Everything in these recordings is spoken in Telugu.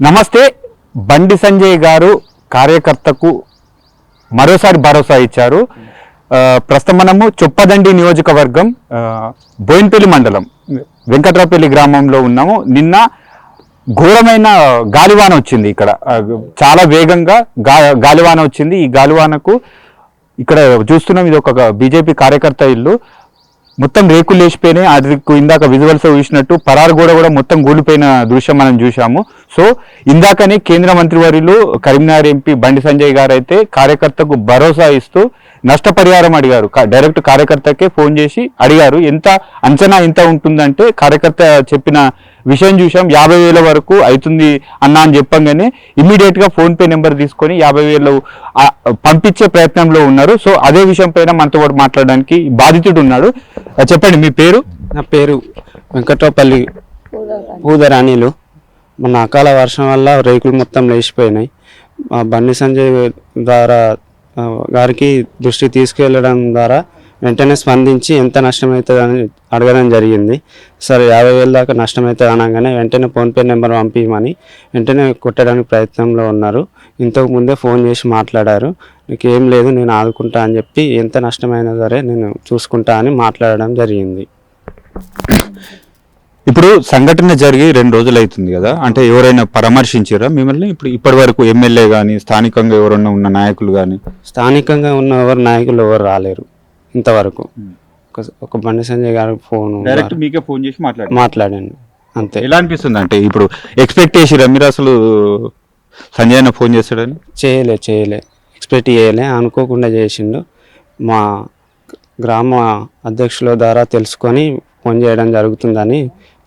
నమస్తే. బండి సంజయ్ గారు కార్యకర్తకు మరోసారి భరోసా ఇచ్చారు. ప్రస్తుతం మనము చొప్పదండి నియోజకవర్గం బోయిన్పల్లి మండలం వెంకట్రావుపల్లి గ్రామంలో ఉన్నాము. నిన్న ఘోరమైన గాలివాన వచ్చింది. ఇక్కడ చాలా వేగంగా గాలివాన వచ్చింది. ఈ గాలివానకు ఇక్కడ చూస్తున్నాం, ఇది ఒక బీజేపీ కార్యకర్త ఇల్లు. మొత్తం రేకులు లేచిపోయినాయి. అది ఇందాక విజువల్స్ చూసినట్టు పరారు కూడా మొత్తం కూలిపోయిన దృశ్యం మనం చూసాము. సో ఇందాకనే కేంద్ర మంత్రివర్యులు కరీంనగర్ ఎంపీ బండి సంజయ్ గారు అయితే కార్యకర్తకు భరోసా ఇస్తూ నష్టపరిహారం అడిగారు. డైరెక్ట్ కార్యకర్తకే ఫోన్ చేసి అడిగారు, ఎంత అంచనా ఎంత ఉంటుందంటే కార్యకర్త చెప్పిన విషయం చూసాం. 50,000 వరకు అవుతుంది అన్నా అని చెప్పంగానే ఇమ్మీడియట్ గా ఫోన్ పే నెంబర్ తీసుకొని 50,000 పంపించే ప్రయత్నంలో ఉన్నారు. సో అదే విషయం పైన మనతో పాటు మాట్లాడడానికి బాధితుడు ఉన్నాడు. చెప్పండి, మీ పేరు? నా పేరు వెంకట్రావుపల్లి పూదరాణిలు. మన అకాల వర్షం వల్ల రేకులు మొత్తం లేచిపోయినాయి. బండి సంజయ్ ద్వారా గారికి దృష్టి తీసుకెళ్లడం ద్వారా వెంటనే స్పందించి ఎంత నష్టమవుతుందని అడగడం జరిగింది. సరే 50,000 దాకా నష్టమవుతుంది అనగానే వెంటనే ఫోన్పే నెంబర్ పంపించమని వెంటనే కొట్టడానికి ప్రయత్నంలో ఉన్నారు. ఇంతకు ముందే ఫోన్ చేసి మాట్లాడారు, నీకు ఏం లేదు నేను ఆదుకుంటా అని చెప్పి ఎంత నష్టమైనా సరే నేను చూసుకుంటా అని మాట్లాడడం జరిగింది. ఇప్పుడు సంఘటన జరిగి 2 రోజులు అవుతుంది కదా, అంటే ఎవరైనా పరామర్శించారా మిమ్మల్ని? ఇప్పటి వరకు ఎమ్మెల్యే కానీ స్థానికంగా ఎవరన్నా ఉన్న నాయకులు కానీ? స్థానికంగా ఉన్న నాయకులు ఎవరు రాలేరు ఇంతవరకు. ఒక బండి సంజయ్ గారికి ఫోన్ డైరెక్ట్ మీకే ఫోన్ చేసి మాట్లాడండి అంతే. ఎలా అనిపిస్తుంది అంటే ఇప్పుడు ఎక్స్పెక్ట్ చేసిరా మీరు అసలు సంజయ్ అన్న ఫోన్ చేస్తాడని? చేయలే ఎక్స్పెక్ట్ చేయలే, అనుకోకుండా చేసిండు. మా గ్రామ అధ్యక్షుల ద్వారా తెలుసుకొని ఫోన్ చేయడం జరుగుతుందని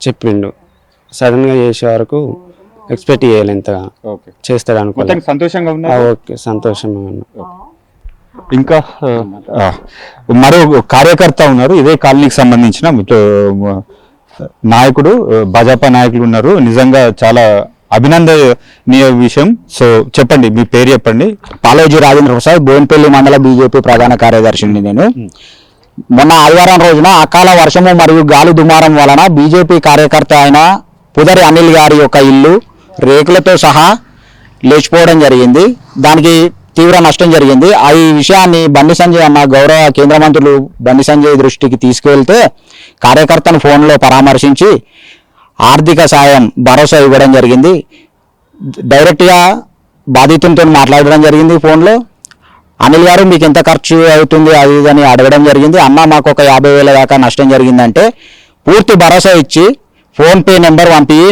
చెప్పిండు. సడన్గా చేసే వరకు ఎక్స్పెక్ట్ చేయలే ఇంతగా చేస్తాడు అనుకో. సంతోషంగా ఉన్నా? ఓకే, సంతోషంగా ఉన్నా. ఇంకా మరో కార్యకర్త ఉన్నారు, ఇదే కాలనీకి సంబంధించిన నాయకుడు, భాజపా నాయకులు ఉన్నారు. నిజంగా చాలా అభినందనీయ విషయం. సో చెప్పండి, మీ పేరు చెప్పండి. పాలోజీ రాజేంద్ర ప్రసాద్, బోయిన్పల్లి మండల బీజేపీ ప్రధాన కార్యదర్శిని నేను. మొన్న ఆదివారం రోజున అకాల వర్షము మరియు గాలి దుమారం వలన బీజేపీ కార్యకర్త అయిన పుదరి అనిల్ గారి యొక్క ఇల్లు రేకులతో సహా లేచిపోవడం జరిగింది. దానికి తీవ్ర నష్టం జరిగింది. ఈ విషయాన్ని బండి సంజయ్ అన్న గౌరవ కేంద్ర మంత్రులు బండి సంజయ్ దృష్టికి తీసుకువెళ్తే కార్యకర్తను ఫోన్లో పరామర్శించి ఆర్థిక సాయం భరోసా ఇవ్వడం జరిగింది. డైరెక్ట్గా బాధితులతో మాట్లాడడం జరిగింది ఫోన్లో. అనిల్ గారు మీకు ఎంత ఖర్చు అవుతుంది అది ఇదని అడగడం జరిగింది. అన్న మాకు ఒక 50,000 దాకా నష్టం జరిగిందంటే పూర్తి భరోసా ఇచ్చి ఫోన్పే నెంబర్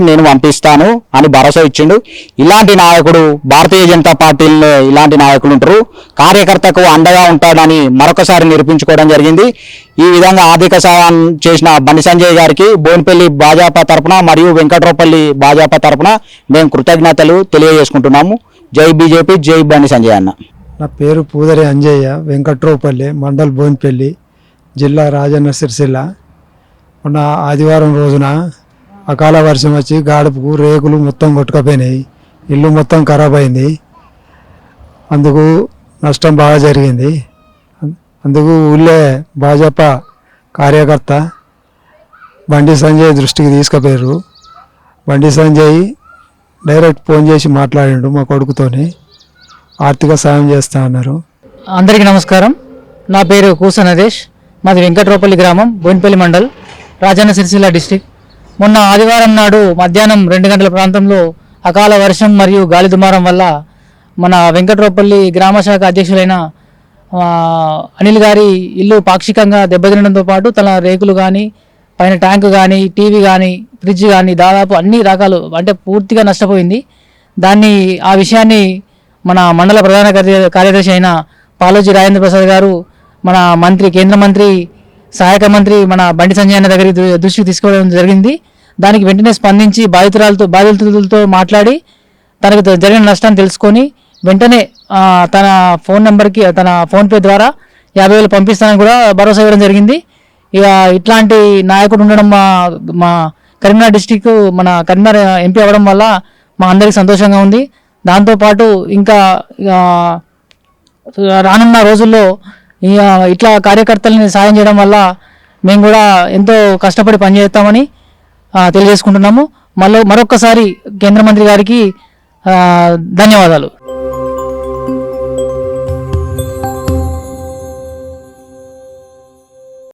నేను పంపిస్తాను అని భరోసా ఇచ్చిండు. ఇలాంటి నాయకుడు భారతీయ జనతా పార్టీలో ఇలాంటి నాయకులు ఉంటారు. కార్యకర్తకు అండగా ఉంటాడని మరొకసారి నిరూపించుకోవడం జరిగింది. ఈ విధంగా ఆర్థిక సాయం చేసిన బండి సంజయ్ గారికి బోయిన్పల్లి భాజపా తరఫున మరియు వెంకట్రావుపల్లి భాజపా తరఫున మేము కృతజ్ఞతలు తెలియజేసుకుంటున్నాము. జై బీజేపీ, జై బండి సంజయ్ అన్న. నా పేరు పూదరి అంజయ్య, వెంకట్రావుపల్లి మండల్ బోయిన్పల్లి, జిల్లా రాజన్న సిరిసిల్ల. మొన్న ఆదివారం రోజున అకాల వర్షం వచ్చి గాడుపుకు రేకులు మొత్తం కొట్టుకపోయినాయి, ఇల్లు మొత్తం ఖరాబ్ అయింది. అందుకు నష్టం బాగా జరిగింది. అందుకు ఊళ్ళే భాజపా కార్యకర్త బండి సంజయ్ దృష్టికి తీసుకుపోయారు. బండి సంజయ్ డైరెక్ట్ ఫోన్ చేసి మాట్లాడిండు మా కొడుకుతోని, ఆర్థిక సాయం చేస్తా అన్నారు. అందరికీ నమస్కారం. నా పేరు కూస నరేష్, మాది వెంకట్రావుపల్లి గ్రామం, బోయిన్పల్లి మండల్, రాజన్న సిరిసిల్ల డిస్టిక్. మొన్న ఆదివారం నాడు మధ్యాహ్నం 2 గంటల ప్రాంతంలో అకాల వర్షం మరియు గాలి దుమారం వల్ల మన వెంకట్రావుపల్లి గ్రామ శాఖ అధ్యక్షులైన అనిల్ గారి ఇల్లు పాక్షికంగా దెబ్బతినడంతో పాటు తన రేకులు కానీ, పైన ట్యాంకు కానీ, టీవీ కానీ, ఫ్రిడ్జ్ కానీ దాదాపు అన్ని రకాలు అంటే పూర్తిగా నష్టపోయింది. ఆ విషయాన్ని మన మండల ప్రధాన కార్యదర్శి అయిన పాలోజీ రాజేంద్ర ప్రసాద్ గారు, మన కేంద్ర మంత్రి, సహాయక మంత్రి మన బండి సంజయ్ అన్న దగ్గర దృష్టికి తీసుకోవడం జరిగింది. దానికి వెంటనే స్పందించి బాధితులతో మాట్లాడి తనకు జరిగిన నష్టాన్ని తెలుసుకొని వెంటనే తన ఫోన్ నెంబర్కి తన ఫోన్పే ద్వారా 50,000 పంపిస్తానని కూడా భరోసా ఇవ్వడం జరిగింది. ఇక ఇట్లాంటి నాయకుడు ఉండడం మా కరీంనగర్ డిస్టిక్, మన కరీంనగర్ ఎంపీ అవ్వడం వల్ల మా అందరికీ సంతోషంగా ఉంది. దాంతోపాటు ఇంకా రానున్న రోజుల్లో ఇట్లా కార్యకర్తలని సాయం చేయడం వల్ల మేము కూడా ఎంతో కష్టపడి పనిచేస్తామని తెలియజేసుకుంటున్నాము. మరొక్కసారి కేంద్ర మంత్రి గారికి ధన్యవాదాలు.